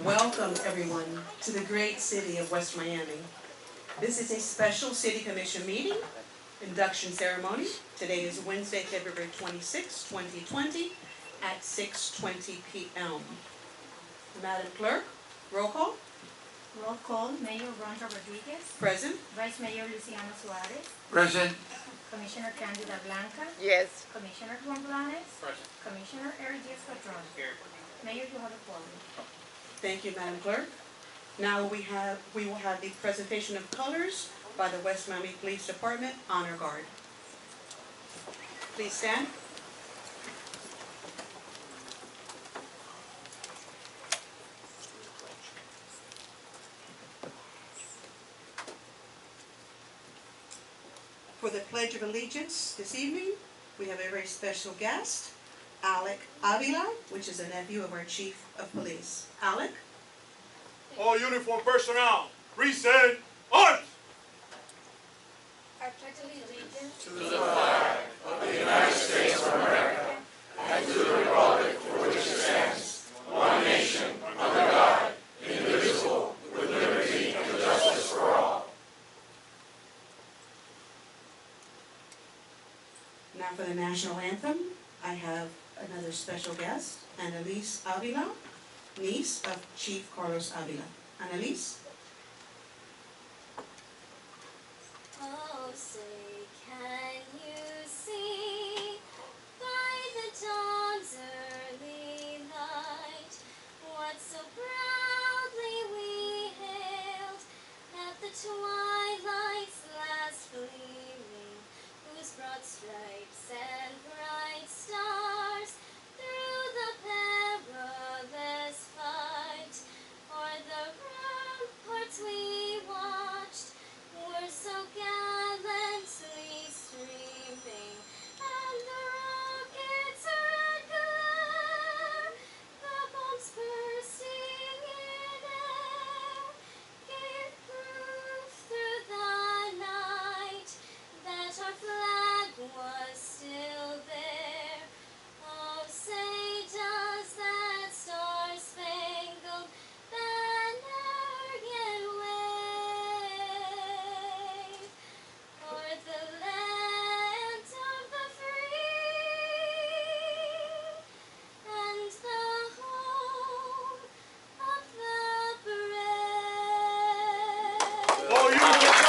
Welcome, everyone, to the great city of West Miami. This is a special City Commission meeting, induction ceremony. Today is Wednesday, February 26, 2020, at 6:20 p.m. Madam Clerk, roll call. Roll call, Mayor Ronda Rodriguez. Present. Vice Mayor Luciano Suarez. Present. Commissioner Candida Blanca. Yes. Commissioner Juan Blanes. Present. Commissioner Eric Diaz-Patron. Here. Mayor, you have a quorum. Thank you, Madam Clerk. Now we will have the presentation of colors by the West Miami Police Department Honor Guard. Please stand. For the Pledge of Allegiance this evening, we have a very special guest, Alec Avila, which is a nephew of our Chief of Police. Alec? All uniformed personnel, present arms! I pledge allegiance To the flag of the United States of America and to the republic for which it stands, one nation, under God, indivisible, with liberty and justice for all. Now for the national anthem, I have another special guest, Annalise Avila, niece of Chief Carlos Avila. Annalise? Oh, say, can you see by the dawn's early light what so proudly we hailed at the twilight's last gleaming, whose broad stripes and bright stars through the perilous fight o'er the ramparts we watched were so gallantly streaming, and the rockets' red glare, the bombs bursting in air, gave proof through the night that our flag was still there. Oh, say does that star-spangled banner yet wave o'er the land of the free and the home of the brave? All uniformed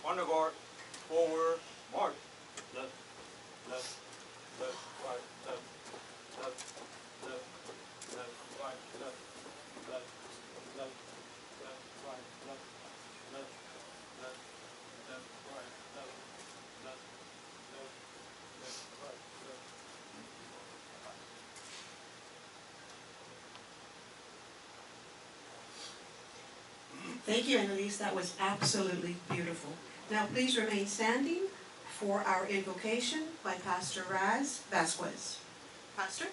Honor guard, forward, march. Left, left, left, right, left, left, left, left, right, left, left, left, left, right, left, left, left, left, right, left, left, left, left, right, left. Thank you, Annalise. That was absolutely beautiful. Now please remain standing for our invocation by Pastor Raz Vasquez. Pastor?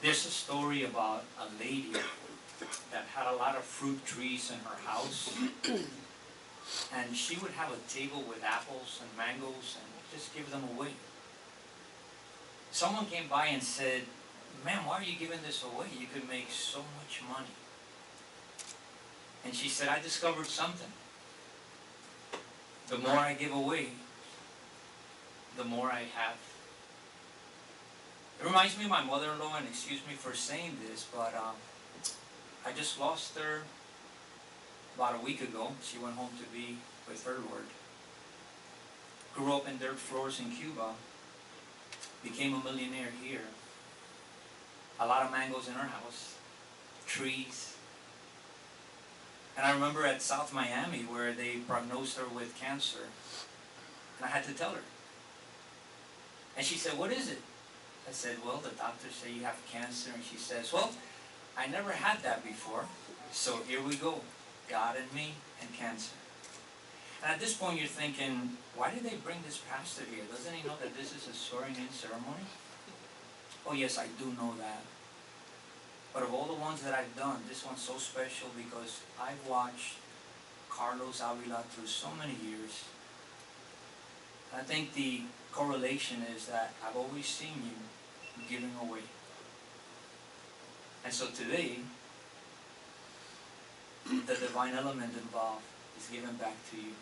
There's a story about a lady that had a lot of fruit trees in her house, and she would have a table with apples and mangoes and just give them away. Someone came by and said, "Ma'am, why are you giving this away? You could make so much money." And she said, "I discovered something. The more I give away, the more I have." It reminds me of my mother-in-law, and excuse me for saying this, but I just lost her about a week ago. She went home to be with her Lord. Grew up in dirt floors in Cuba. Became a millionaire here. A lot of mangoes in her house. Trees. And I remember at South Miami where they prognosed her with cancer. And I had to tell her. And she said, "What is it?" I said, "Well, the doctors say you have cancer." And she says, "Well, I never had that before. So here we go. God and me and cancer." And at this point you're thinking, why did they bring this pastor here? Doesn't he know that this is a swearing-in ceremony? Oh yes, I do know that. But of all the ones that I've done, this one's so special because I've watched Carlos Avila through so many years. I think the correlation is that I've always seen you giving away. And so today, the divine element involved is given back to you.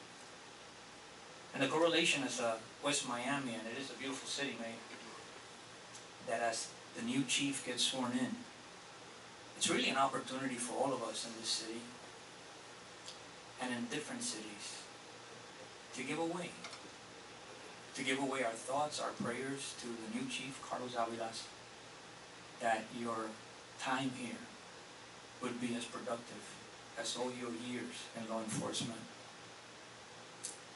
And the correlation is West Miami, and it is a beautiful city, mate, that as the new chief gets sworn in, it's really an opportunity for all of us in this city and in different cities to give away. To give away our thoughts, our prayers to the new chief, Carlos Avila, that your time here would be as productive as all your years in law enforcement.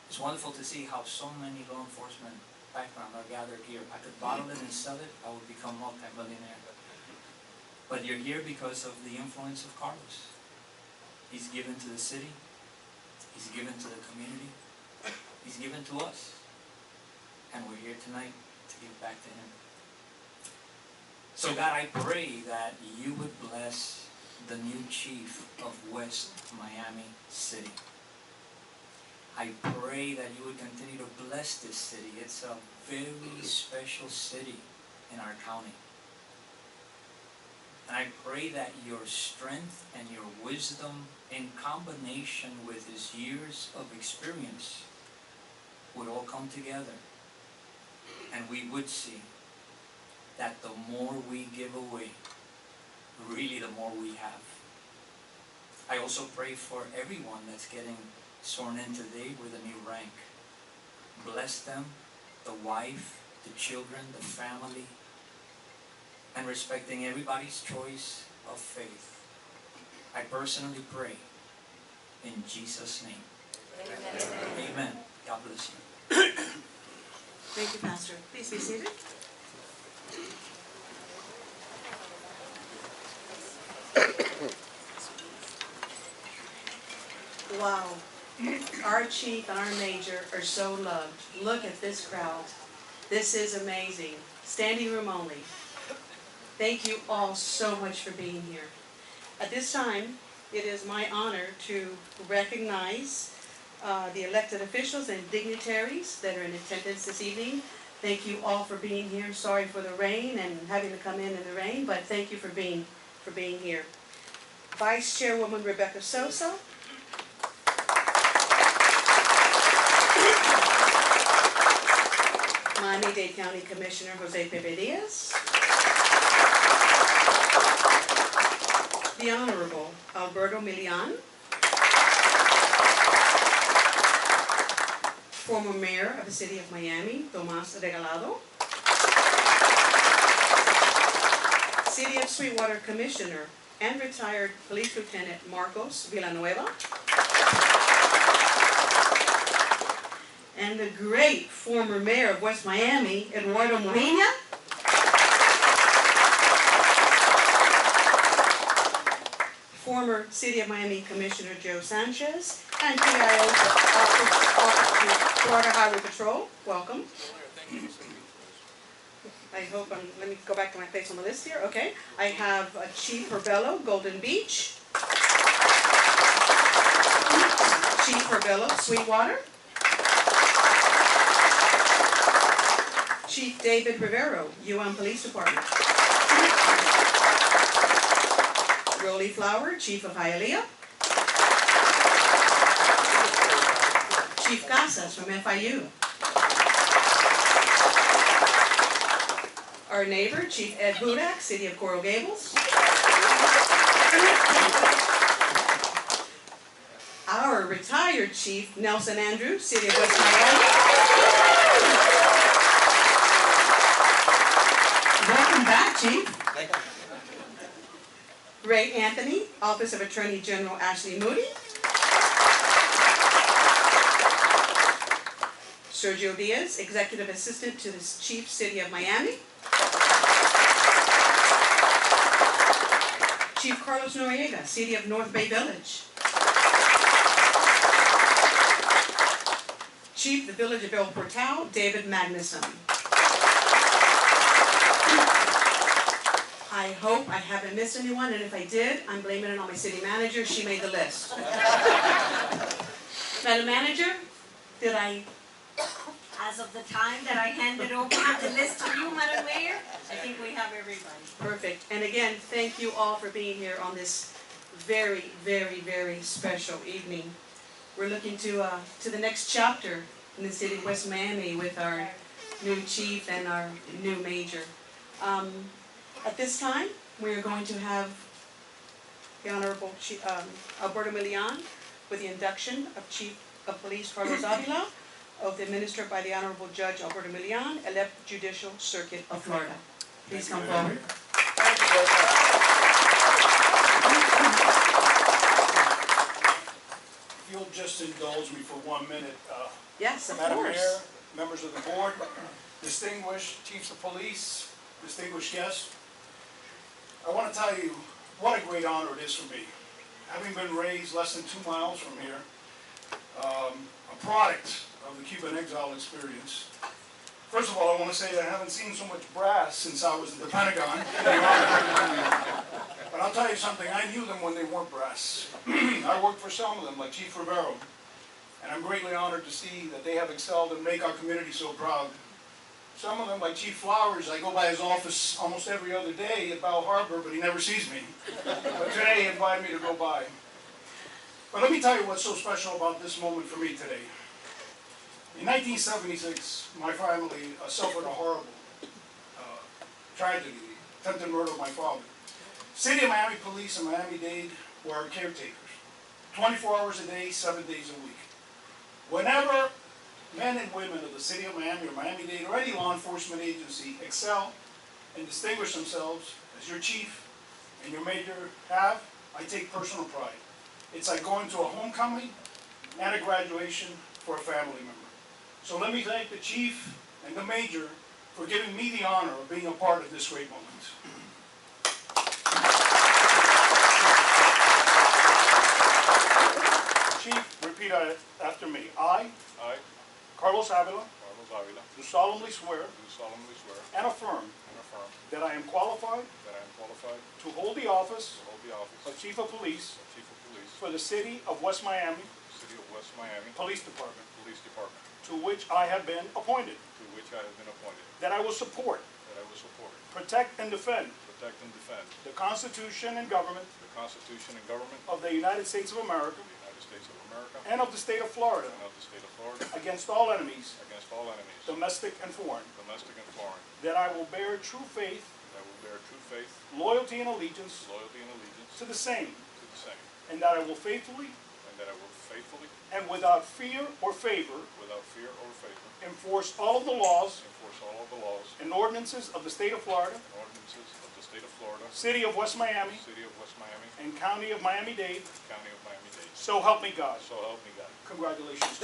It's wonderful to see how so many law enforcement backgrounds are gathered here. I could bottle it and sell it, I would become multi-millionaire. But you're here because of the influence of Carlos. He's given to the city, he's given to the community, he's given to us. And we're here tonight to give back to him. So God, I pray that you would bless the new chief of West Miami City. I pray that you would continue to bless this city. It's a very special city in our county. And I pray that your strength and your wisdom in combination with his years of experience would all come together. And we would see that the more we give away, really the more we have. I also pray for everyone that's getting sworn in today with a new rank. Bless them, the wife, the children, the family, and respecting everybody's choice of faith. I personally pray in Jesus' name. Amen. Amen. God bless you. Thank you, Pastor. Please be seated. Wow. Our chief and our major are so loved. Look at this crowd. This is amazing. Standing room only. Thank you all so much for being here. At this time, it is my honor to recognize the elected officials and dignitaries that are in attendance this evening. Thank you all for being here. Sorry for the rain and having to come in the rain, but thank you for being here. Vice Chairwoman Rebecca Sosa. Miami-Dade County Commissioner Jose Pepe Diaz. The Honorable Alberto Milian. Former Mayor of the City of Miami, Tomas Regalado. City of Sweetwater Commissioner and retired Police Lieutenant Marcos Villanueva. And the great former Mayor of West Miami, Eduardo Molina. Former City of Miami Commissioner Joe Sanchez, and PIO Florida Highway Patrol. Welcome. I hope let me go back to my place on the list here. Okay. I have Chief Herbello, Golden Beach. Chief Herbello, Sweetwater. Chief David Rivero, UM Police Department. Rolly Flower, Chief of Hialeah. Chief Casas from FIU. Our neighbor, Chief Ed Hudak, City of Coral Gables. Our retired Chief, Nelson Andrews, City of West Miami. Welcome back, Chief. Ray Anthony, Office of Attorney General Ashley Moody. Sergio Diaz, Executive Assistant to the Chief, City of Miami. Chief Carlos Noriega, City of North Bay Village. Chief, the Village of El Portal, David Magnuson. Chief, the Village of El Portal, David Magnuson. I hope I haven't missed anyone, and if I did, I'm blaming it on my city manager. She made the list. Madam Manager, did I? As of the time that I handed over the list to you, Madam Mayor, I think we have everybody. Perfect. And again, thank you all for being here on this very, very, very special evening. We're looking to the next chapter in the city of West Miami with our new chief and our new major. At this time, we are going to have the Honorable Alberto Milian with the induction of Chief of Police Carlos Avila, oath administered by the Honorable Judge Alberto Milian, elect Judicial Circuit of Florida. Please come forward. If you'll just indulge me for 1 minute. Yes, of Madam course. Mayor, members of the board, distinguished chiefs of police, distinguished guests, I want to tell you what a great honor it is for me. Having been raised less than 2 miles from here, a product of the Cuban exile experience. First of all, I want to say that I haven't seen so much brass since I was at the Pentagon. But I'll tell you something, I knew them when they weren't brass. I worked for some of them, like Chief Rivero, and I'm greatly honored to see that they have excelled and make our community so proud. Some of them, like Chief Flowers, I go by his office almost every other day at Bal Harbor, but he never sees me. But today he invited me to go by. But let me tell you what's so special about this moment for me today. In 1976, my family suffered a horrible tragedy, attempted murder of my father. City of Miami Police and Miami-Dade were our caretakers, 24 hours a day, 7 days a week. Whenever men and women of the City of Miami or Miami-Dade or any law enforcement agency excel and distinguish themselves, as your chief and your major have, I take personal pride. It's like going to a homecoming and a graduation for a family member. So let me thank the chief and the major for giving me the honor of being a part of this great moment. Chief, repeat after me. I, Carlos Avila, do solemnly swear and affirm that I am qualified to hold the office of Chief of Police for the City of West Miami Police Department, to which I have been appointed, that I will support, protect, and defend the Constitution and government of the United States of America and of the state of Florida against all enemies, domestic and foreign, that I will bear true faith, loyalty, and allegiance to the same, and that I will faithfully and without fear or favor enforce all of the laws and ordinances of the state of Florida, City of West Miami, and County of Miami-Dade. So help me God. Congratulations.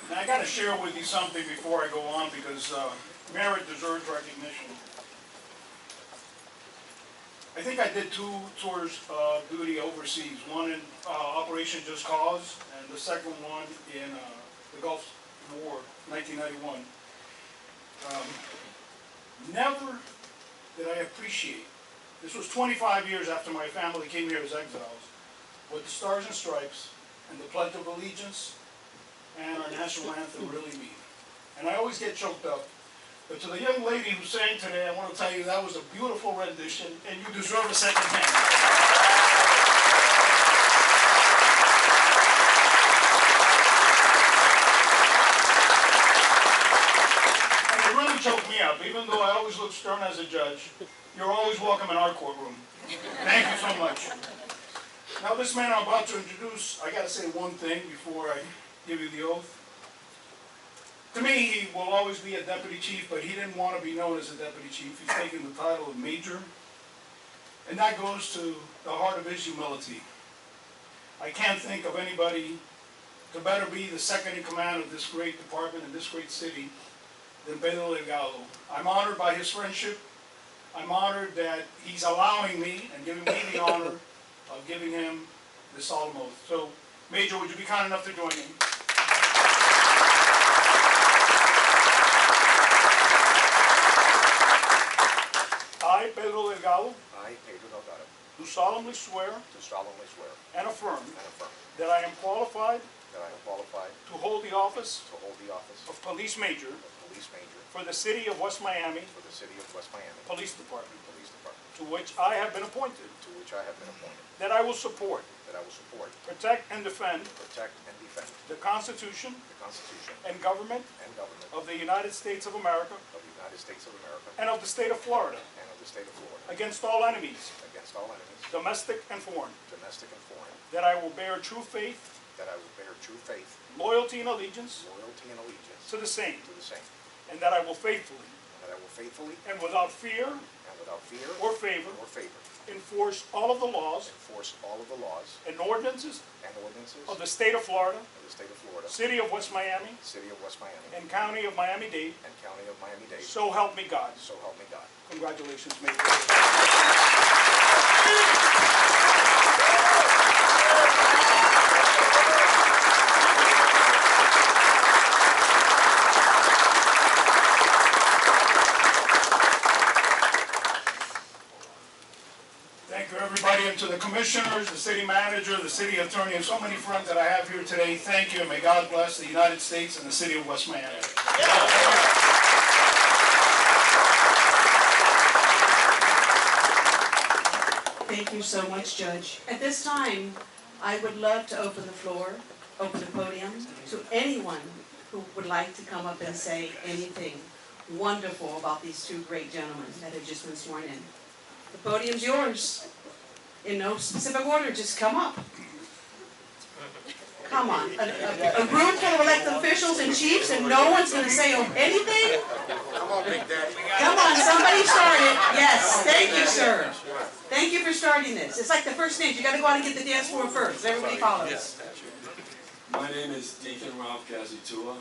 Now I got to share with you something before I go on, because merit deserves recognition. I think I did 2 tours of duty overseas, one in Operation Just Cause, and the second one in the Gulf War, 1991. Never did I appreciate, this was 25 years after my family came here as exiles, what the Stars and Stripes and the Pledge of Allegiance and our national anthem really mean. And I always get choked up. But to the young lady who sang today, I want to tell you that was a beautiful rendition, and you deserve a second hand. And it really choked me up, even though I always look stern as a judge. You're always welcome in our courtroom. Thank you so much. Now this man I'm about to introduce, I got to say one thing before I give you the oath. To me, he will always be a deputy chief, but he didn't want to be known as a deputy chief. He's taken the title of major, and that goes to the heart of his humility. I can't think of anybody to better be the second in command of this great department in this great city than Pedro Delgado. I'm honored by his friendship. I'm honored that he's allowing me and giving me the honor of giving him the solemn oath. So, Major, would you be kind enough to join me? I, Pedro Delgado, I, Pedro Delgado, do solemnly swear do solemnly swear and affirm and affirm that I am qualified that I am qualified to hold the office to hold the office of Police Major of Police Major for the City of West Miami for the City of West Miami Police Department, Police Department, to which I have been appointed, to which I have been appointed, that I will support, that I will support, protect, and defend protect, and defend the Constitution the Constitution and government and government of the United States of America of the United States of America and of the state of Florida and of the state of Florida against all enemies, against all enemies, domestic and foreign, domestic and foreign, that I will bear true faith, that I will bear true faith, loyalty, and allegiance loyalty, and allegiance to the same, to the same, and that I will faithfully and that I will faithfully and without fear and without fear or favor or favor enforce all of the laws enforce all of the laws and ordinances and ordinances of the state of Florida, of the state of Florida, City of West Miami, City of West Miami, and County of Miami-Dade. and County of Miami-Dade. So help me God. So help me God. Congratulations, Major. Thank you, everybody, and to the commissioners, the city manager, the city attorney, and so many friends that I have here today. Thank you, and may God bless the United States and the city of West Miami. Thank you so much, Judge. At this time, I would love to open the floor, open the podium to anyone who would like to come up and say anything wonderful about these two great gentlemen that have just been sworn in. The podium's yours. In no specific order, just come up. Come on, a room full of elected officials and chiefs and no one's gonna say anything? Come on, Big Daddy. Come on, somebody started. Yes, thank you, sir. Thank you for starting this. It's like the first names. You gotta go out and get the dance floor first. Everybody follows. My name is Deacon Ralph Gazitua,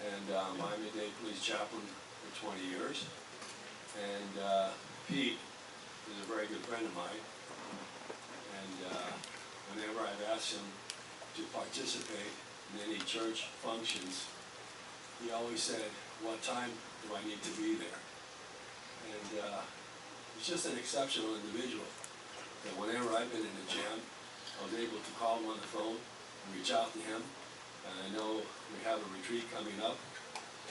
and Miami-Dade Police Chaplain for 20 years. And Pete is a very good friend of mine. And whenever I've asked him to participate in any church functions, he always said, "What time do I need to be there?" And he's just an exceptional individual. That whenever I've been in a jam, I was able to call him on the phone and reach out to him. And I know we have a retreat coming up.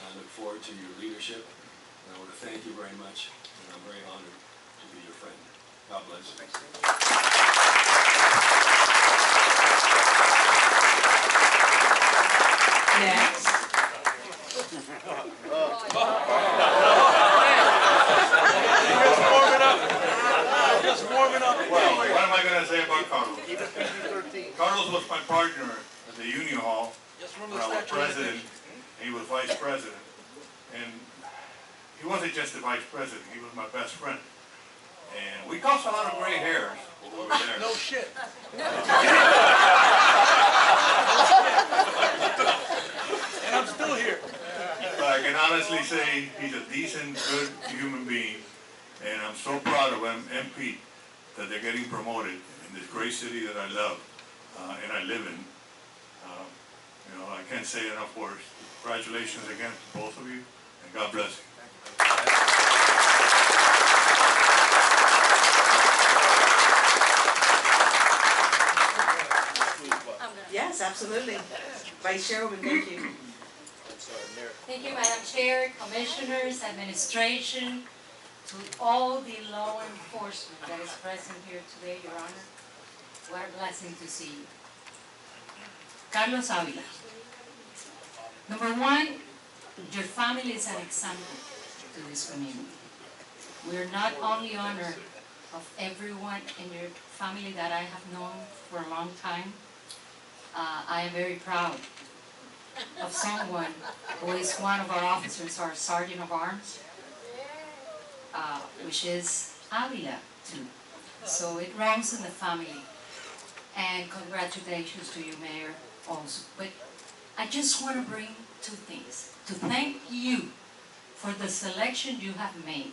And I look forward to your leadership. And I want to thank you very much. And I'm very honored to be your friend. God bless you. Next. Just warming up. Well, what am I going to say about Carlos? Carlos was my partner at the Union Hall when I was president, and he was vice president. And he wasn't just the vice president, he was my best friend. And we caused a lot of gray hairs over there. No shit. And I'm still here. But I can honestly say he's a decent, good human being. And I'm so proud of him and Pete that they're getting promoted in this great city that I love and I live in. You know, I can't say enough words. Congratulations again to both of you, and God bless you. Yes, absolutely. Vice Chairwoman, thank you. Thank you, Madam Chair, Commissioners, Administration, to all the law enforcement that is present here today, Your Honor. What a blessing to see you. Carlos Avila. Number one, your family is an example to this community. We are not only honored of everyone in your family that I have known for a long time. I am very proud of someone who is one of our officers, our Sergeant of Arms, which is Avila too. So it runs in the family. And congratulations to you, Mayor, also. But I just want to bring two things. To thank you for the selection you have made.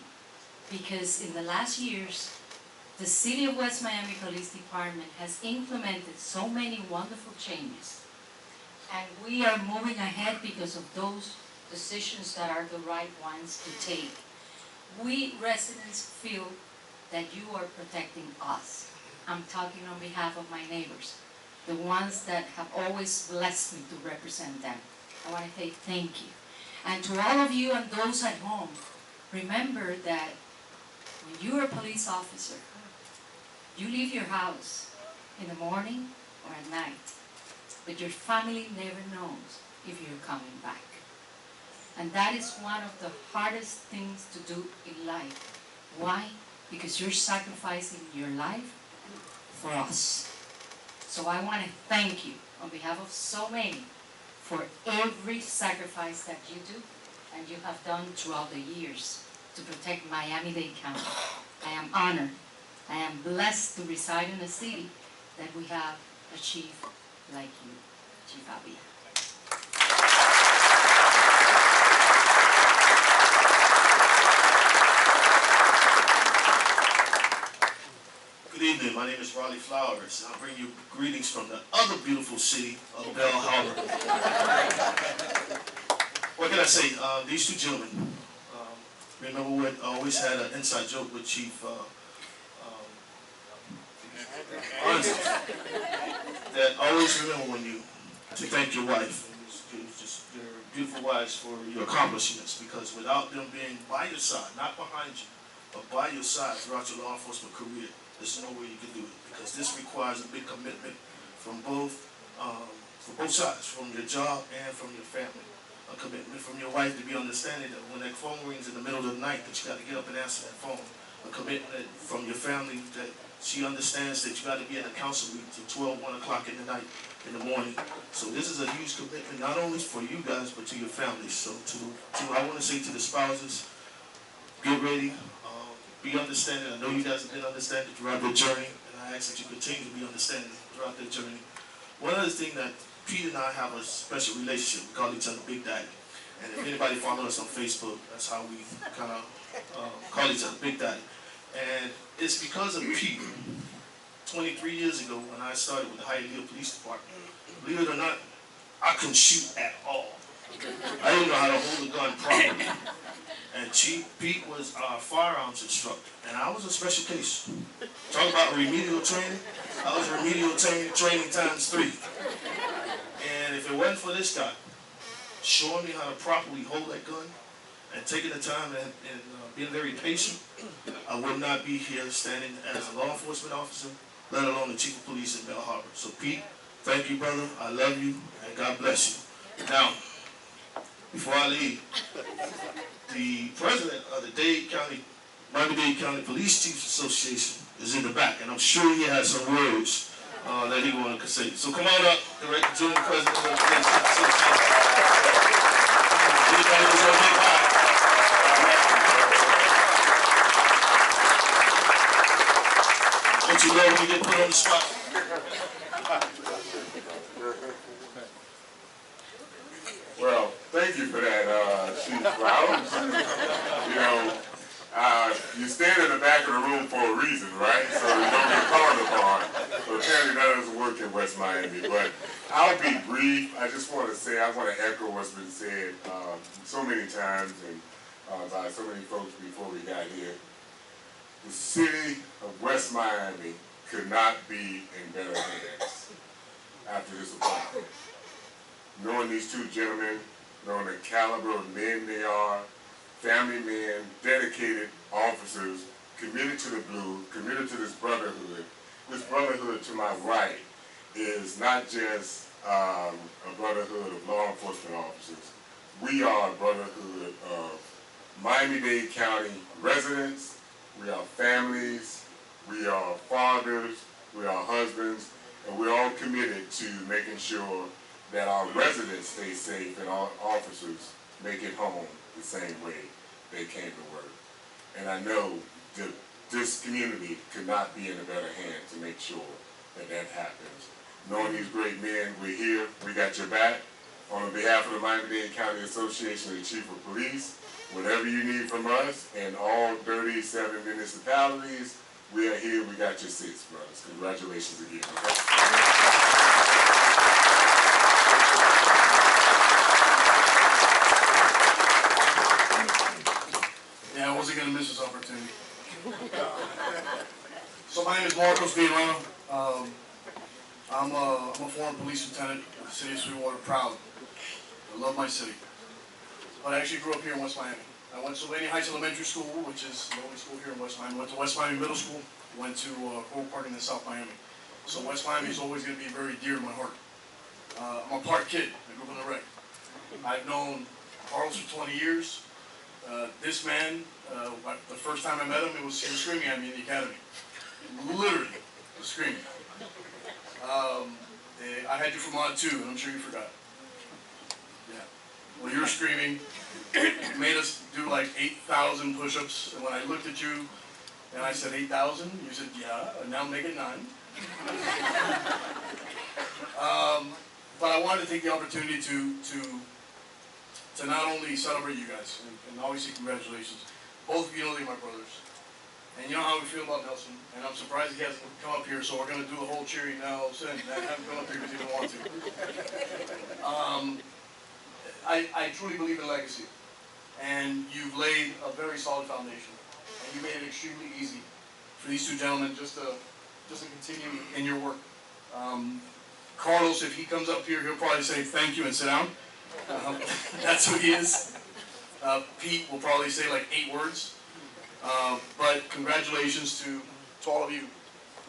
Because in the last years, the City of West Miami Police Department has implemented so many wonderful changes. And we are moving ahead because of those decisions that are the right ones to take. We residents feel that you are protecting us. I'm talking on behalf of my neighbors, the ones that have always blessed me to represent them. I want to say thank you. And to all of you and those at home, remember that when you're a police officer, you leave your house in the morning or at night, but your family never knows if you're coming back. And that is one of the hardest things to do in life. Why? Because you're sacrificing your life for us. So I want to thank you on behalf of so many for every sacrifice that you do and you have done throughout the years to protect Miami-Dade County. I am honored. I am blessed to reside in a city that we have a chief like you, Chief Avila. Good evening, my name is Raleigh Flowers, and I bring you greetings from the other beautiful city of Belle Harbor. What can I say? These two gentlemen, remember what I always had an inside joke with Chief that always remember when you to thank your wife, just your beautiful wives for your accomplishments, because without them being by your side, not behind you, but by your side throughout your law enforcement career, there's no way you can do it, because this requires a big commitment from both sides, from your job and from your family. A commitment from your wife to be understanding that when that phone rings in the middle of the night that you got to get up and answer that phone. A commitment from your family that she understands that you got to be at the council meeting till 1 o'clock in the morning. So this is a huge commitment, not only for you guys, but to your families. So I want to say to the spouses, get ready, be understanding. I know you guys have been understanding throughout the journey, and I ask that you continue to be understanding throughout the journey. One other thing that Pete and I have a special relationship. We call each other Big Daddy. And if anybody follows us on Facebook, that's how we kind of call each other Big Daddy. And it's because of Pete. 23 years ago, when I started with the Hialeah Police Department, believe it or not, I couldn't shoot at all. I didn't know how to hold a gun properly. And Chief Pete was our firearms instructor, and I was a special case. Talk about remedial training. I was remedial training times 3. And if it wasn't for this guy showing me how to properly hold that gun and taking the time and being very patient, I would not be here standing as a law enforcement officer, let alone the chief of police in Belle Harbor. So Pete, thank you, brother. I love you, and God bless you. Now, before I leave, the president of the Miami-Dade County Police Chiefs Association is in the back, and I'm sure he has some words that he wanted to say. So come on up, Director Junior President of the Police Chiefs Association. Anybody was on their back? Don't you love when you get put on the spot? Well, thank you for that, Chief Flowers. You know, you stand in the back of the room for a reason, right? So you don't get called upon. So apparently that doesn't work in West Miami. But I'll be brief. I just want to say, I want to echo what's been said so many times and by so many folks before we got here. The city of West Miami could not be in better hands after this appointment. Knowing these two gentlemen, knowing the caliber of men they are, family men, dedicated officers, committed to the blue, committed to this brotherhood. This brotherhood to my right is not just a brotherhood of law enforcement officers. We are a brotherhood of Miami-Dade County residents. We are families. We are fathers. We are husbands. And we're all committed to making sure that our residents stay safe and our officers make it home the same way they came to work. And I know that this community could not be in a better hand to make sure that that happens. Knowing these great men, we're here, we got your back. On behalf of the Miami-Dade County Association of the Chief of Police, whatever you need from us and all 37 municipalities, we are here, we got your six, brothers. Congratulations again. Yeah, I wasn't going to miss this opportunity. So my name is Marcos Villalona. I'm a former police lieutenant in the city of Sweetwater, proud. I love my city. But I actually grew up here in West Miami. I went to Sylvania Heights Elementary School, which is the only school here in West Miami. Went to West Miami Middle School, went to Grove Park in South Miami. So West Miami is always going to be very dear to my heart. I'm a Park kid. I grew up in the rec. I've known Carlos for 20 years. This man, the first time I met him, he was screaming at me in the academy. Literally, was screaming. I had you for mod 2, and I'm sure you forgot. Yeah. Well, you were screaming. You made us do like 8,000 push-ups, and when I looked at you, and I said 8,000, you said, yeah, and now make it 9. But I wanted to take the opportunity to not only celebrate you guys, and obviously congratulations. Both of you know they're my brothers. And you know how we feel about Nelson, and I'm surprised he hasn't come up here, so we're going to do the whole cheering Nelson, and have him come up here because he didn't want to. I truly believe in legacy, and you've laid a very solid foundation, and you made it extremely easy for these two gentlemen just to continue in your work. Carlos, if he comes up here, he'll probably say thank you and sit down. That's who he is. Pete will probably say like 8 words. But congratulations to all of you,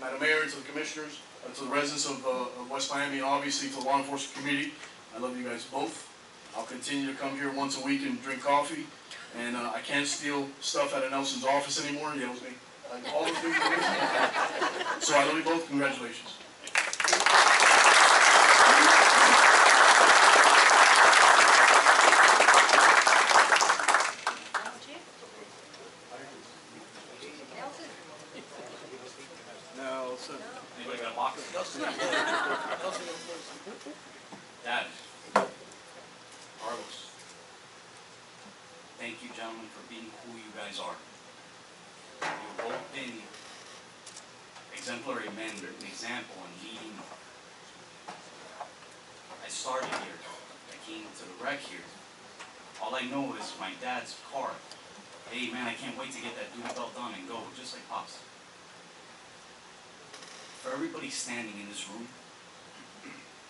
Madam Mayor, to the commissioners, to the residents of West Miami, and obviously to the law enforcement community. I love you guys both. I'll continue to come here once a week and drink coffee. And I can't steal stuff out of Nelson's office anymore. He owes me all the things. So I love you both. Congratulations. Anybody got a box? Dad. Carlos. Thank you, gentlemen, for being who you guys are. You've both been exemplary men, an example in leading. I started here. I came to the wreck here. All I know is my dad's car. Hey, man, I can't wait to get that duty belt done and go, just like Pops. For everybody standing in this room,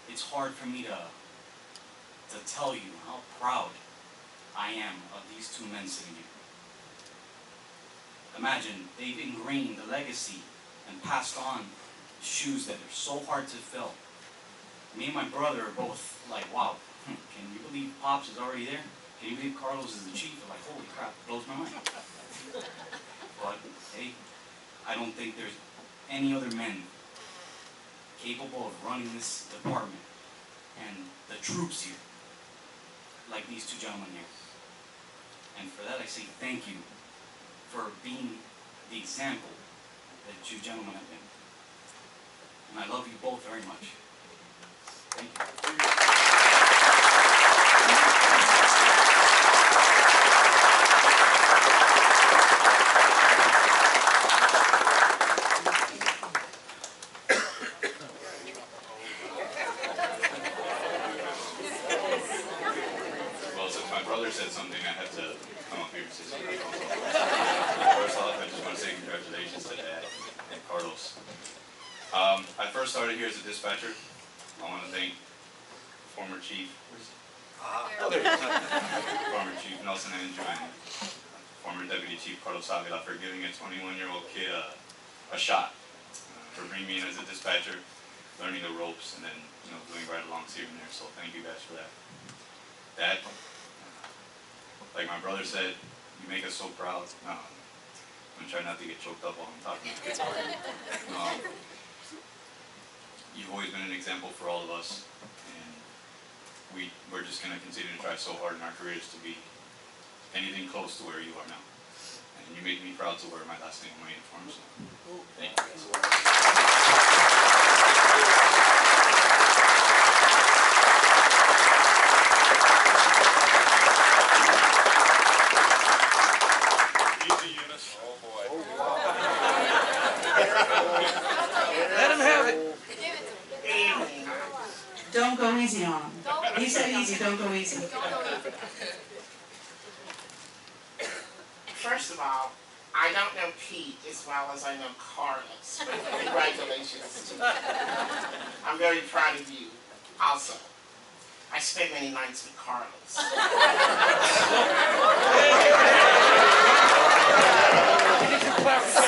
it's hard for me to tell you how proud I am of these two men sitting here. Imagine, they've ingrained the legacy and passed on shoes that are so hard to fill. Me and my brother are both like, wow, can you believe Pops is already there? Can you believe Carlos is the chief? We're like, holy crap, it blows my mind. But, hey, I don't think there's any other men capable of running this department and the troops here like these two gentlemen here. And for that I say thank you for being the example that you gentlemen have been. And I love you both very much. Thank you. Said something, I had to come up here and say something. First off, I just want to say congratulations to Dad and Carlos. I first started here as a dispatcher. I want to thank former Chief, former Chief Nelson and Joanne, former Deputy Chief Carlos Avila for giving a 21-year-old kid a shot, for bringing me in as a dispatcher, learning the ropes, and then doing ride-alongs here and there. So thank you guys for that. Dad. Like my brother said, you make us so proud. I'm going to try not to get choked up while I'm talking. You've always been an example for all of us, and we're just going to continue to try so hard in our careers to be anything close to where you are now. and you made me proud to wear my last name on my uniform, so thank you guys. Easy, Eunice. Oh, boy. Let him have it. Evening. Don't go easy on him. He said easy, don't go easy. First of all, I don't know Pete as well as I know Carlos, but congratulations to you. I'm very proud of you also. I spent many nights with Carlos.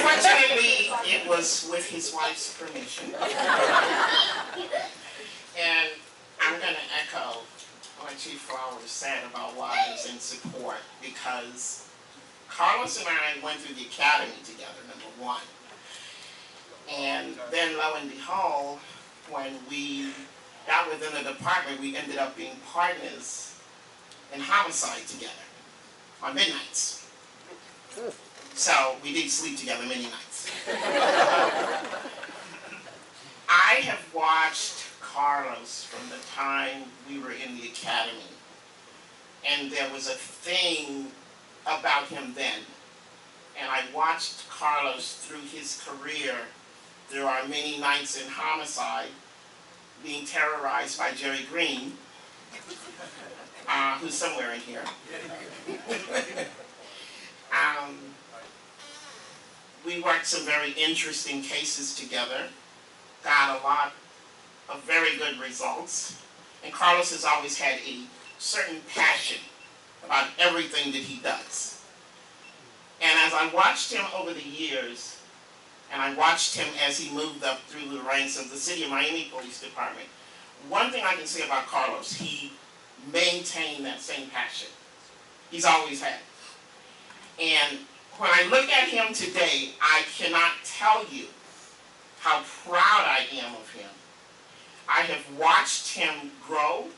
Fortunately, it was with his wife's permission. And I'm going to echo what Chief Flowers said about wives and support, because Carlos and I went through the academy together, number one. And then lo and behold, when we got within the department, we ended up being partners in homicide together on midnights. So we did sleep together many nights. I have watched Carlos from the time we were in the academy, and there was a thing about him then. And I watched Carlos through his career, through our many nights in homicide, being terrorized by Jerry Green, who's somewhere in here. We worked some very interesting cases together, got a lot of very good results, and Carlos has always had a certain passion about everything that he does. And as I watched him over the years, and I watched him as he moved up through the ranks of the City of Miami Police Department, one thing I can say about Carlos, he maintained that same passion. He's always had it. And when I look at him today, I cannot tell you how proud I am of him. I have watched him grow.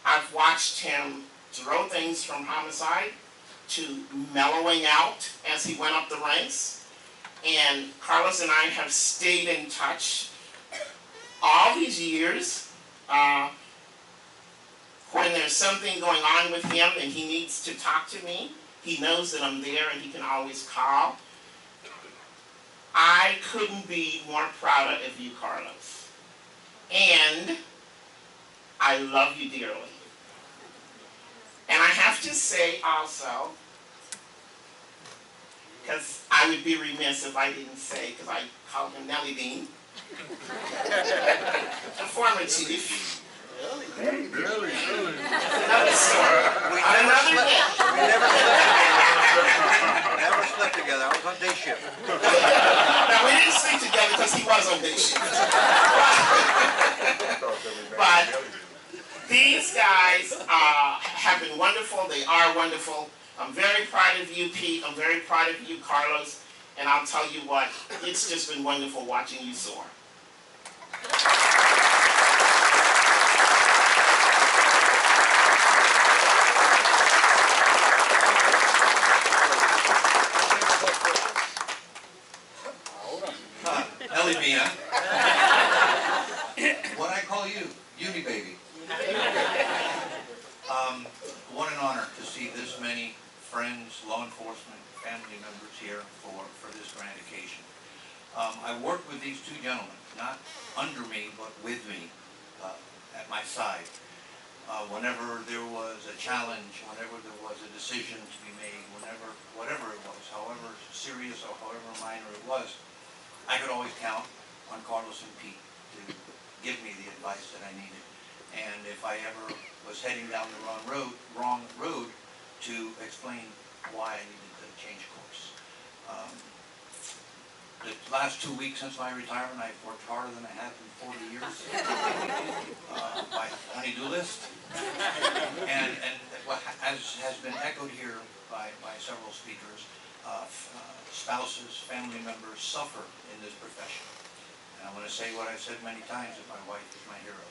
I've watched him throw things from homicide to mellowing out as he went up the ranks. And Carlos and I have stayed in touch all these years. When there's something going on with him and he needs to talk to me, he knows that I'm there and he can always call. I couldn't be more proud of you, Carlos. And I love you dearly. And I have to say also, because I would be remiss if I didn't say, because I call him Nelly Bean, the former chief. Another story. On another day. We never slept together. I was on day shift. Now, we didn't sleep together because he was on day shift. But these guys have been wonderful. They are wonderful. I'm very proud of you, Pete. I'm very proud of you, Carlos. And I'll tell you what, it's just been wonderful watching you soar. Ellie Bina. What I call you, Uni Baby. What an honor to see this many friends, law enforcement, family members here for this grand occasion. I worked with these two gentlemen, not under me, but with me, at my side. Whenever there was a challenge, whenever there was a decision to be made, whatever it was, however serious or however minor it was, I could always count on Carlos and Pete to give me the advice that I needed. And if I ever was heading down the wrong road, to explain why I needed to change course. The last 2 weeks since my retirement, I've worked harder than I have in 40 years. My honey-do list. And as has been echoed here by several speakers, spouses, family members suffer in this profession. And I'm going to say what I've said many times, that my wife is my hero.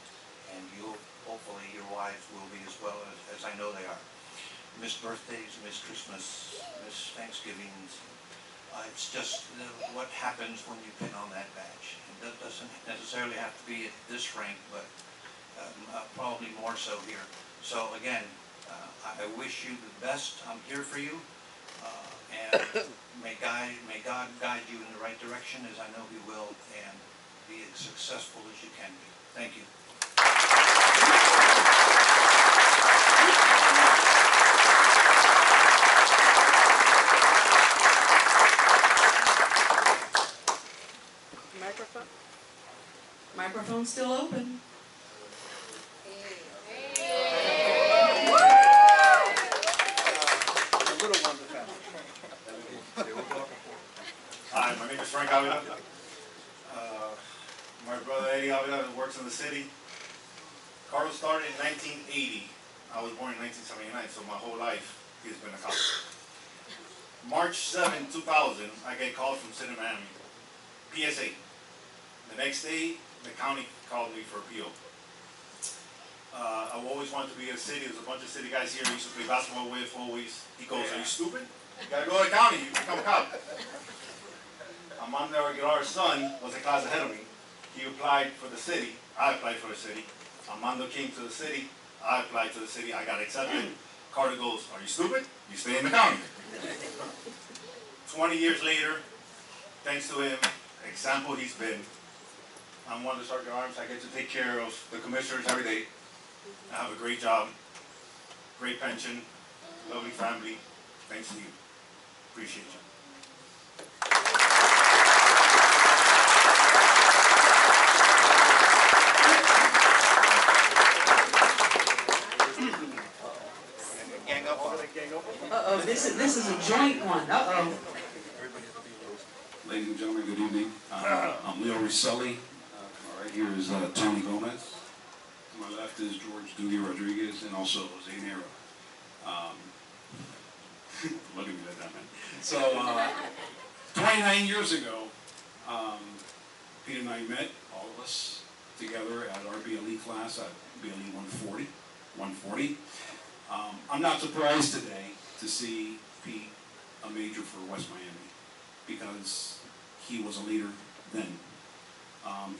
And you, hopefully, your wives will be as well, as I know they are. miss birthdays, miss Christmas, miss Thanksgivings. It's just what happens when you pin on that badge. And that doesn't necessarily have to be at this rank, but probably more so here. So again, I wish you the best. I'm here for you. And may God guide you in the right direction, as I know He will, and be as successful as you can be. Thank you. Microphone? Microphone's still open. Hi, my name is Frank Avila. My brother Eddie Avila works in the city. Carlos started in 1980. I was born in 1979, so my whole life he's been a cop. March 7, 2000, I get called from City of Miami. PSA. The next day, the county called me for appeal. I always wanted to be in the city. There's a bunch of city guys here I used to play basketball with, always. He goes, are you stupid? You gotta go to the county, you become a cop. Armando Aguilar's son was a class ahead of me. He applied for the city, I applied for the city. Armando came to the city, I applied to the city, I got accepted. Carter goes, are you stupid? You stay in the county. 20 years later, thanks to him, example he's been, I'm one of the Sergeant Arms. I get to take care of the commissioners every day. I have a great job, great pension, lovely family. Thanks to you. Appreciate you. Uh-oh, this is a joint one. Uh-oh. Ladies and gentlemen, good evening. I'm Leo Roselli. Right here is Tony Gomez. To my left is George Duty Rodriguez and also Jose Nero. Look at me like that, man. So, 29 years ago, Pete and I met, all of us, together at our BLE class at BLE 140. I'm not surprised today to see Pete a major for West Miami because he was a leader then.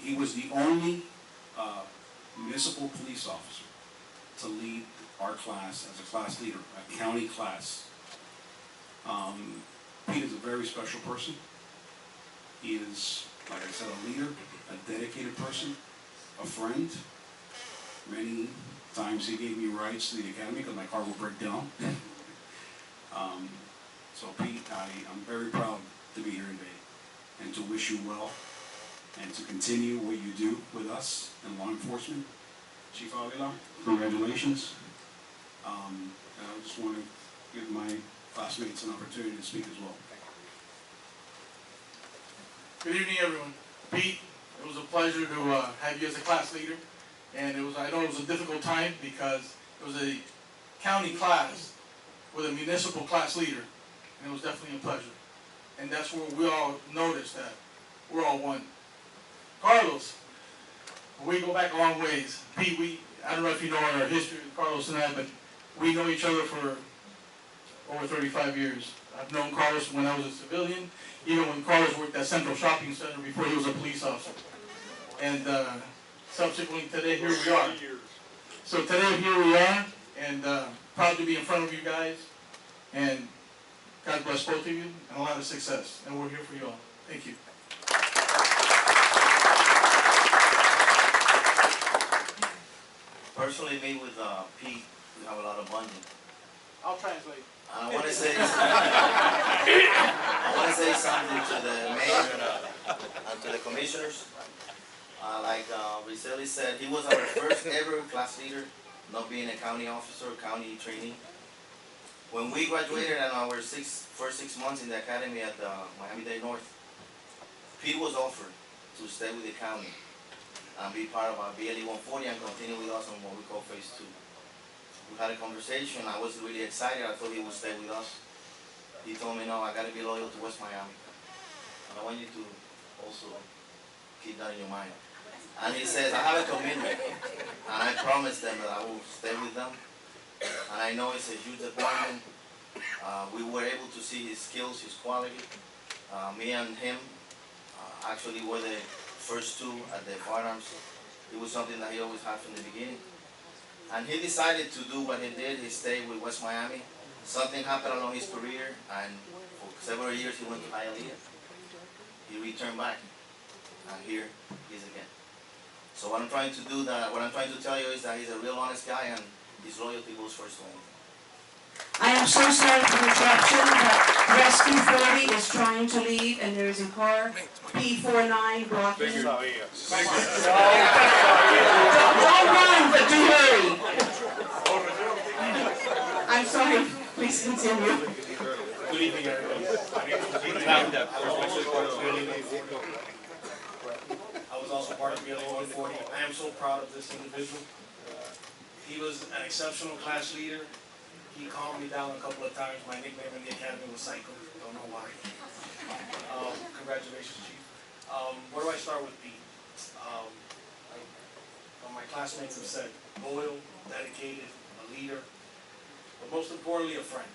He was the only municipal police officer to lead our class as a class leader, a county class. Pete is a very special person. He is, like I said, a leader, a dedicated person, a friend. Many times he gave me rides to the academy because my car would break down. So Pete, I'm very proud to be here today and to wish you well and to continue what you do with us in law enforcement. Chief Avila, congratulations. And I just want to give my classmates an opportunity to speak as well. Good evening, everyone. Pete, it was a pleasure to have you as a class leader. And I know it was a difficult time because it was a county class with a municipal class leader. And it was definitely a pleasure. And that's where we all noticed that we're all one. Carlos, we go back a long ways. Pete, I don't know if you know our history, Carlos and I, but we know each other for over 35 years. I've known Carlos when I was a civilian, even when Carlos worked at Central Shopping Center before he was a police officer. And subsequently today, here we are. So today, here we are, and proud to be in front of you guys. And God bless both of you, and a lot of success. And we're here for you all. Thank you. Personally, me with Pete, we have a lot of bonding. I'll translate. I want to say something to the mayor and to the commissioners. Like Roselli said, he was our first ever class leader, not being a county officer, county trainee. When we graduated in our first 6 months in the academy at Miami-Dade North, Pete was offered to stay with the county and be part of our BLE 140 and continue with us on what we call phase 2. We had a conversation. I was really excited. I thought he would stay with us. He told me, no, I got to be loyal to West Miami. And I want you to also keep that in your mind. And he says, I have a commitment. And I promised them that I will stay with them and I know it's a huge appointment. We were able to see his skills, his quality. Me and him actually were the first two at the firearms. It was something that he always had from the beginning. And he decided to do what he did. He stayed with West Miami. Something happened along his career, and for several years he went to Hialeah. He returned back, and here he is again. So what I'm trying to tell you is that he's a real honest guy, and his loyalty goes first to anything. I am so sorry for the interruption, but Rescue 40 is trying to leave, and there is a car, P49, blocking. Don't run, but do hurry. I'm sorry, please continue. Good evening, everyone. I was also part of BLA 140. I am so proud of this individual. He was an exceptional class leader. He calmed me down a couple of times. My nickname in the academy was Psycho. Don't know why. Congratulations, Chief. Where do I start with Pete? My classmates have said, loyal, dedicated, a leader, but most importantly, a friend.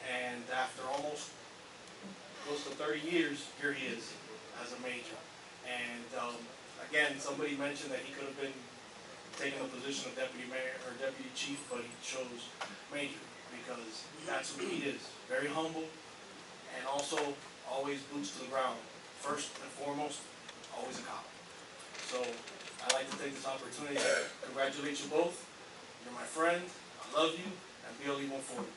And after almost close to 30 years, here he is as a major. And again, somebody mentioned that he could have been taking the position of deputy mayor or deputy chief, but he chose major because that's who he is. Very humble, and also always boots to the ground. First and foremost, always a cop. So I'd like to take this opportunity to congratulate you both. You're my friend. I love you, and BLE 140.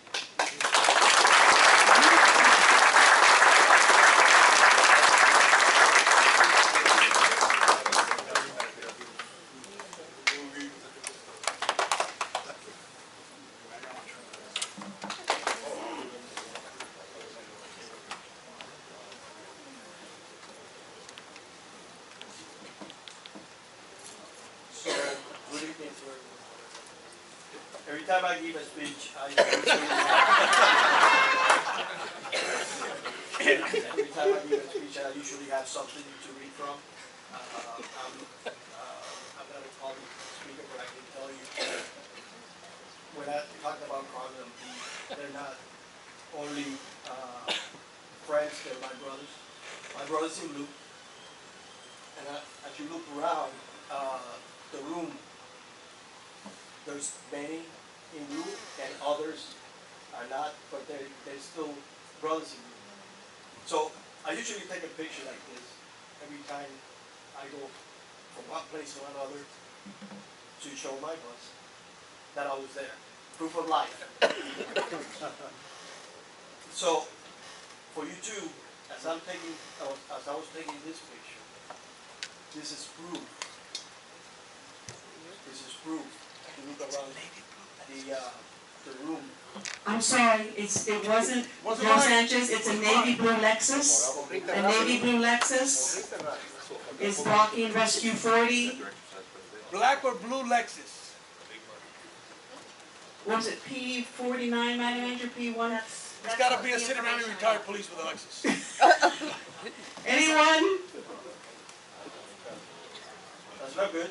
Every time I give a speech, I usually have something to read from. I'm not a public speaker, but I can tell you, when I talk about Carmen and Pete, they're not only friends, they're my brothers. My brothers in blue. And as you look around the room, there's many in blue and others are not, but they're still brothers in blue. So I usually take a picture like this every time I go from one place to another to show my boss that I was there. Proof of life. So for you two, as I was taking this picture, this is proof. This is proof. You look around the room. I'm sorry, it wasn't Los Angeles, it's a navy blue Lexus. A navy blue Lexus is blocking Rescue 40. Black or blue Lexus? Was it P49, Madam Manager, P1? It's got to be a City Miami retired police with a Lexus. Anyone? That's not good.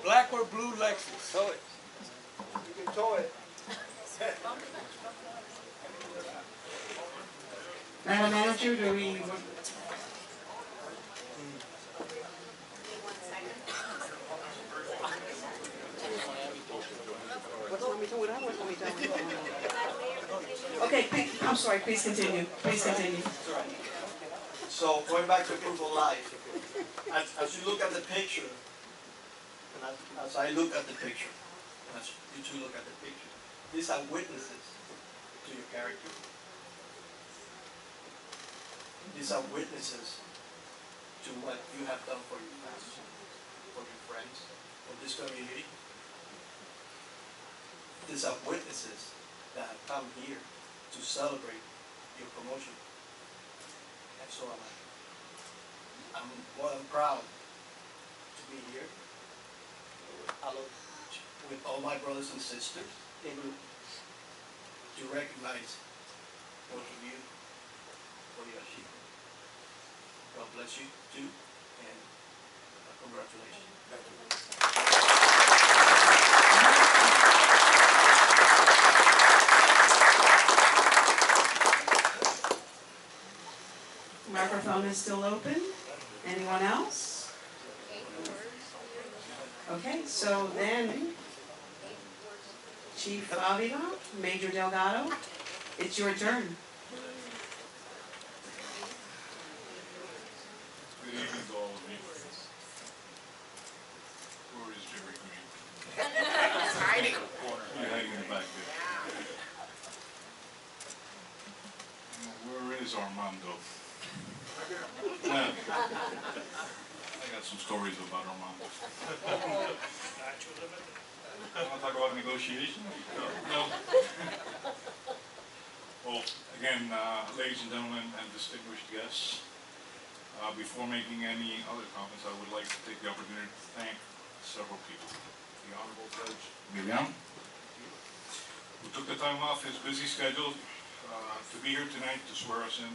Black or blue Lexus? Tow it. You can tow it. Madam Manager, do we? Okay, I'm sorry, please continue. Please continue. So going back to proof of life, as you look at the picture, and as I look at the picture, as you two look at the picture, these are witnesses to your character. These are witnesses to what you have done for your family, for your friends, for this community. These are witnesses that have come here to celebrate your promotion. And so am I. I'm more than proud to be here with all my brothers and sisters able to recognize both of you for your achievement. God bless you too, and congratulations. microphone is still open. Anyone else? Okay, so then, Chief Avila, Major Delgado, it's your turn. Good evening to all of you. Where is Jerry Green? Hiding. You're hiding in the back there. Where is Armando? I got some stories about Armando. Want to talk about negotiation? No. Well, again, ladies and gentlemen and distinguished guests, before making any other comments, I would like to take the opportunity to thank several people. The Honorable Judge Milian, who took the time off his busy schedule to be here tonight to swear us in.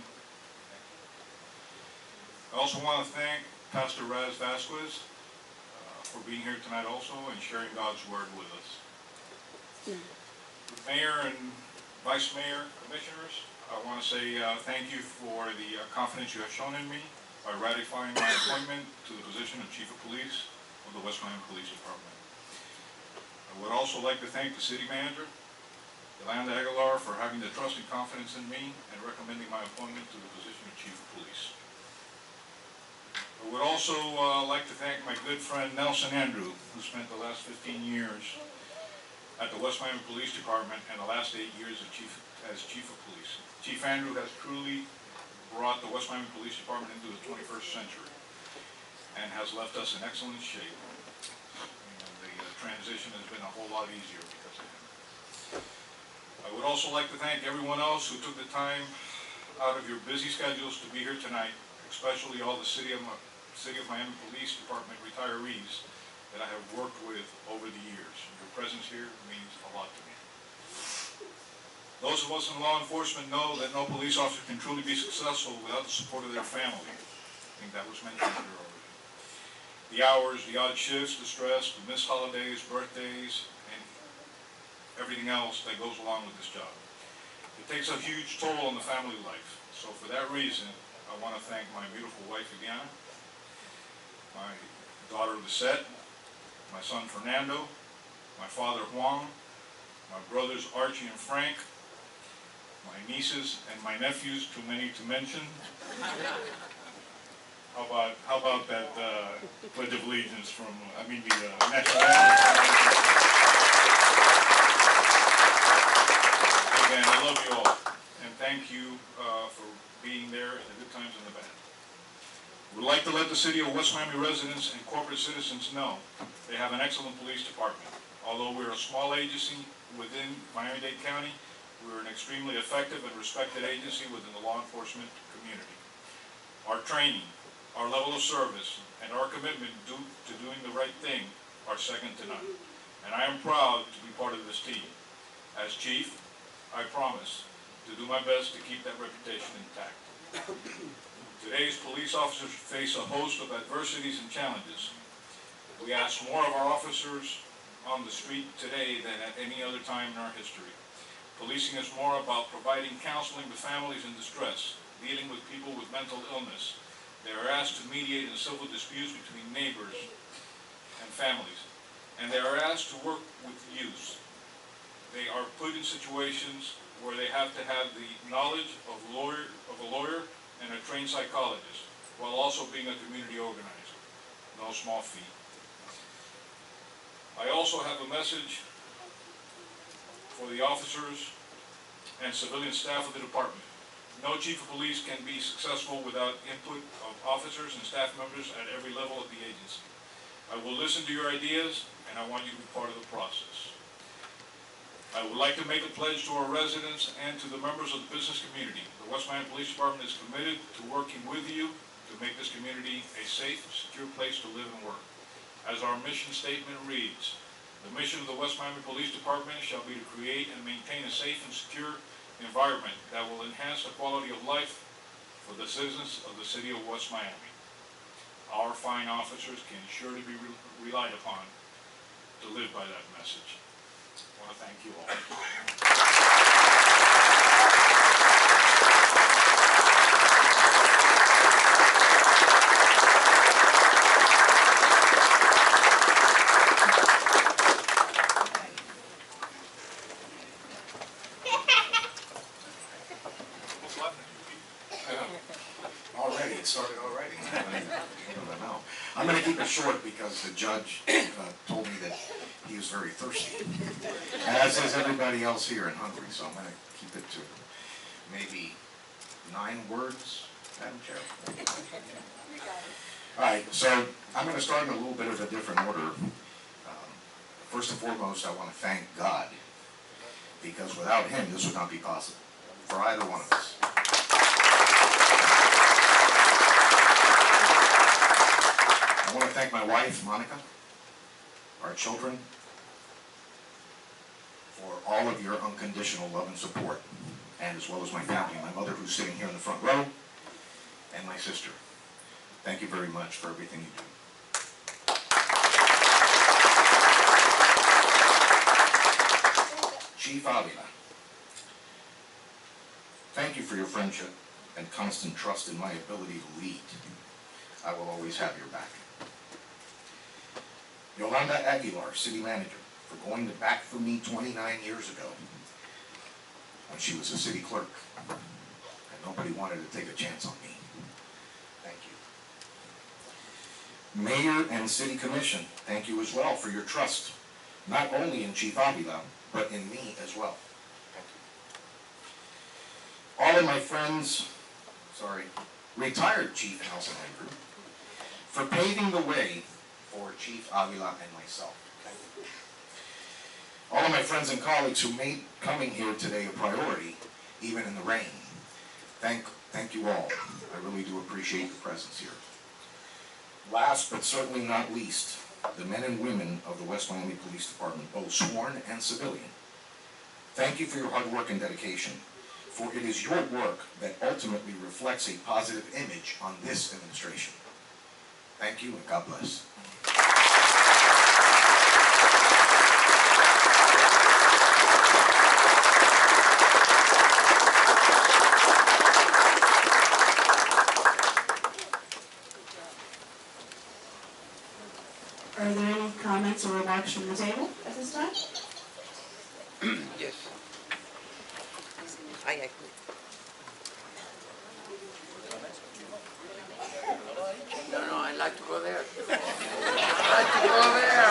I also want to thank Pastor Raz Vasquez for being here tonight also and sharing God's word with us. The Mayor and Vice Mayor, Commissioners, I want to say thank you for the confidence you have shown in me by ratifying my appointment to the position of Chief of Police of the West Miami Police Department. I would also like to thank the City Manager, Yolanda Aguilar, for having the trust and confidence in me and recommending my appointment to the position of Chief of Police. I would also like to thank my good friend Nelson Andrew, who spent the last 15 years at the West Miami Police Department and the last 8 years as Chief of Police. Chief Andrew has truly brought the West Miami Police Department into the 21st century and has left us in excellent shape. And the transition has been a whole lot easier because of him. I would also like to thank everyone else who took the time out of your busy schedules to be here tonight, especially all the City of Miami Police Department retirees that I have worked with over the years. Your presence here means a lot to me. Those of us in law enforcement know that no police officer can truly be successful without the support of their family. I think that was mentioned here already. The hours, the odd shifts, the stress, the missed holidays, birthdays, and everything else that goes along with this job. It takes a huge toll on the family life. So for that reason, I want to thank my beautiful wife, Viviana, my daughter, Lisette, my son, Fernando, my father, Juan, my brothers, Archie and Frank, my nieces and my nephews, too many to mention. How about that Pledge of Allegiance from, the national anthem. Again, I love you all, and thank you for being there in the good times and the bad. We'd like to let the City of West Miami residents and corporate citizens know they have an excellent police department. Although we're a small agency within Miami-Dade County, we're an extremely effective and respected agency within the law enforcement community. Our training, our level of service, and our commitment to doing the right thing are second to none. And I am proud to be part of this team. As Chief, I promise to do my best to keep that reputation intact. Today's police officers face a host of adversities and challenges. We ask more of our officers on the street today than at any other time in our history. Policing is more about providing counseling to families in distress, dealing with people with mental illness. They are asked to mediate in civil disputes between neighbors and families, and they are asked to work with youth. They are put in situations where they have to have the knowledge of a lawyer and a trained psychologist, while also being a community organizer. No small feat. I also have a message for the officers and civilian staff of the department. No chief of police can be successful without input of officers and staff members at every level of the agency. I will listen to your ideas, and I want you to be part of the process. I would like to make a pledge to our residents and to the members of the business community. The West Miami Police Department is committed to working with you to make this community a safe, secure place to live and work. As our mission statement reads, the mission of the West Miami Police Department shall be to create and maintain a safe and secure environment that will enhance the quality of life for the citizens of the City of West Miami. Our fine officers can surely be relied upon to live by that message. I want to thank you all. started already. I don't know. I'm going to keep it short because the judge told me that he was very thirsty. As is everybody else here and hungry, so I'm going to keep it to maybe 9 words, Madam Chair. All right, so I'm going to start in a little bit of a different order. First and foremost, I want to thank God, because without him, this would not be possible for either one of us. I want to thank my wife, Monica, our children, for all of your unconditional love and support, and as well as my family, my mother who's sitting here in the front row, and my sister. Thank you very much for everything you do. Chief Avila, thank you for your friendship and constant trust in my ability to lead. I will always have your back. Yolanda Aguilar, City Manager, for going to bat for me 29 years ago when she was a city clerk and nobody wanted to take a chance on me. Thank you. Mayor and City Commission, thank you as well for your trust, not only in Chief Avila, but in me as well. Thank you. All of my friends, retired Chief Nelson Andrew, for paving the way for Chief Avila and myself. Thank you. All of my friends and colleagues who made coming here today a priority, even in the rain. Thank you all. I really do appreciate your presence here. Last but certainly not least, the men and women of the West Miami Police Department, both sworn and civilian. Thank you for your hard work and dedication, for it is your work that ultimately reflects a positive image on this administration. Thank you, and God bless. Are there any comments or remarks from the table at this time? Yes. I agree. No, I'd like to go there. I'd like to go there.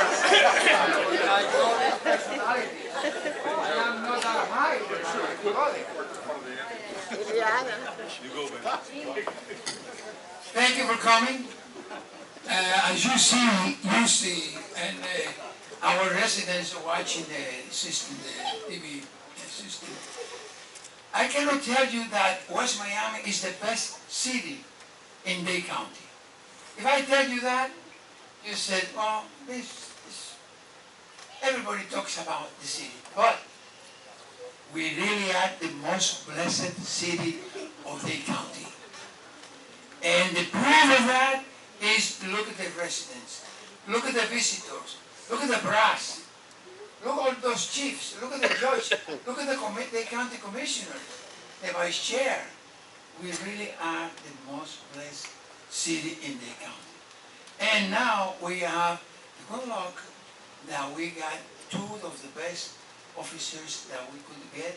I know this personality. I am not that high, but I like to go there. Thank you for coming. As you see, and our residents are watching the system, the TV system. I cannot tell you that West Miami is the best city in Dade County. If I tell you that, you said, well, everybody talks about the city, but we really are the most blessed city of Dade County. And the proof of that is look at the residents, look at the visitors, look at the brass, look at all those chiefs, look at the judge, look at the county commissioner, the vice chair. We really are the most blessed city in the county. And now we have the good luck that we got 2 of the best officers that we could get,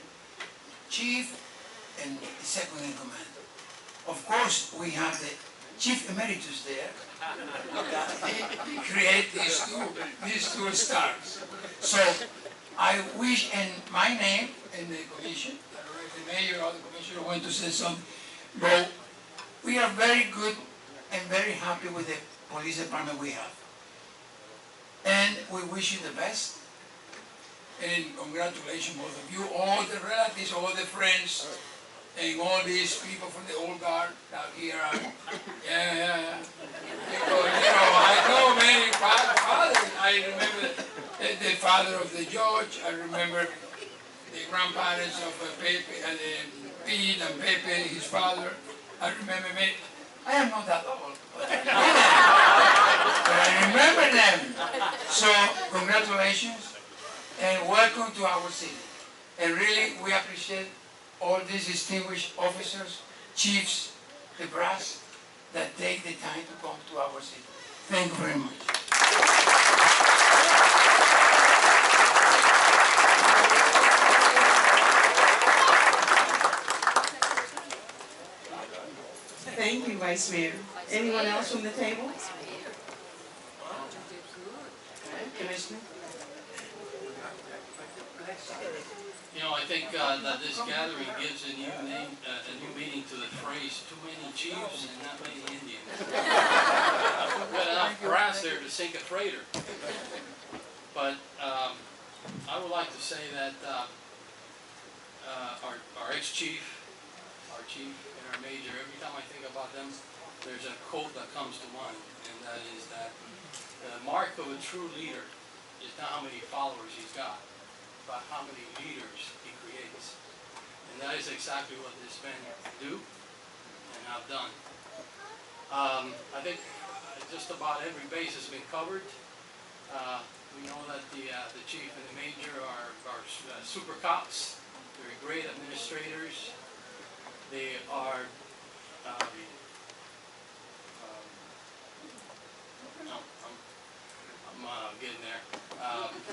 chief and the second in command. Of course, we have the Chief Emeritus there. He created these two stars. So I wish, in my name, in the commission, I don't know if the mayor or the commissioner want to say something, but we are very good and very happy with the police department we have. And we wish you the best. And congratulations, both of you, all the relatives, all the friends, and all these people from the old guard out here. Yeah. Because, I know many fathers. I remember the father of the judge. I remember the grandparents of Pepe, and Pete and Pepe, his father. I remember many. I am not that old, but I remember them. So, congratulations, and welcome to our city. And really, we appreciate all these distinguished officers, chiefs, the brass, that take the time to come to our city. Thank you very much. Thank you, Vice Mayor. Anyone else from the table? Okay, Commissioner? You know, I think that this gathering gives a new meaning to the phrase, too many chiefs and not many Indians. We've got enough grass there to sink a freighter. But I would like to say that our ex-chief, our chief and our major, every time I think about them, there's a quote that comes to mind, and that is that the mark of a true leader is not how many followers he's got, but how many leaders he creates. And that is exactly what this men do and have done. I think just about every base has been covered. We know that the chief and the major are super cops. They're great administrators. They are I'm getting there.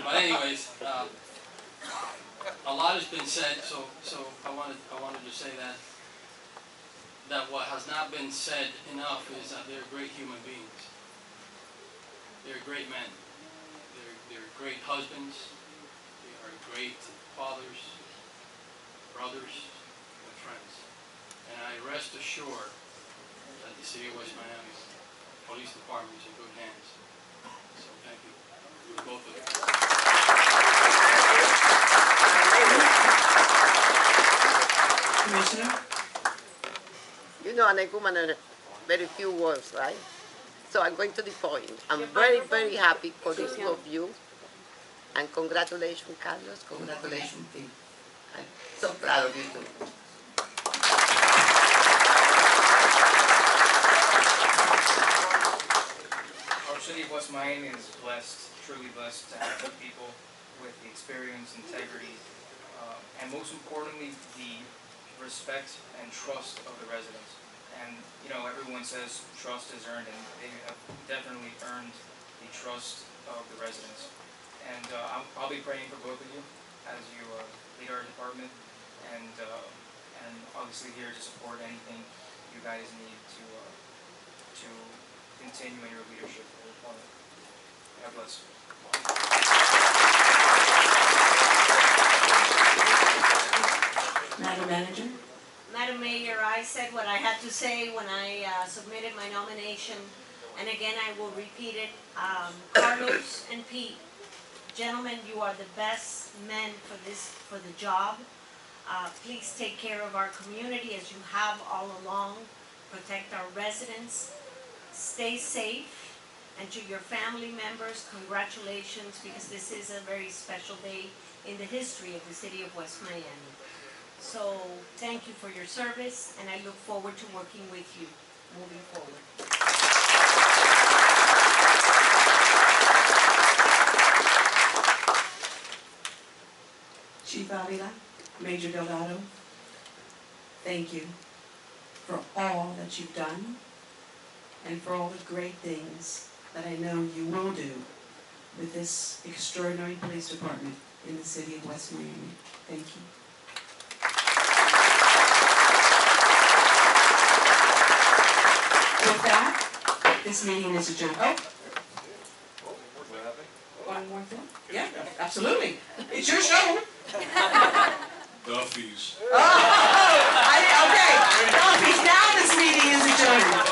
But anyways, a lot has been said, so I wanted to say that what has not been said enough is that they're great human beings. They're great men. They're great husbands. They are great fathers, brothers, and friends. And I rest assured that the city of West Miami Police Department is in good hands. So thank you to both of you. Commissioner? You know, Aneguman are very few words, right? So I'm going to the point. I'm very, very happy for the two of you. And congratulations, Carlos. Congratulations, Pete. I'm so proud of you too. Our city of West Miami is blessed, truly blessed to have good people with the experience, integrity, and most importantly, the respect and trust of the residents. And, you know, everyone says trust is earned, and they have definitely earned the trust of the residents. And I'll be praying for both of you as you lead our department, and obviously here to support anything you guys need to continue in your leadership for the department. God bless. Madam Manager? Madam Mayor, I said what I had to say when I submitted my nomination, and again I will repeat it. Carlos and Pete, gentlemen, you are the best men for the job. Please take care of our community as you have all along. Protect our residents. Stay safe. And to your family members, congratulations, because this is a very special day in the history of the city of West Miami. So thank you for your service, and I look forward to working with you moving forward. Chief Avila, Major Delgado, thank you for all that you've done and for all the great things that I know you will do with this extraordinary police department in the city of West Miami. Thank you. With that, this meeting is adjourned. Oh. One more thing? Yeah, absolutely. It's your show. Duffy's. Oh, okay. Duffy's. Now this meeting is adjourned.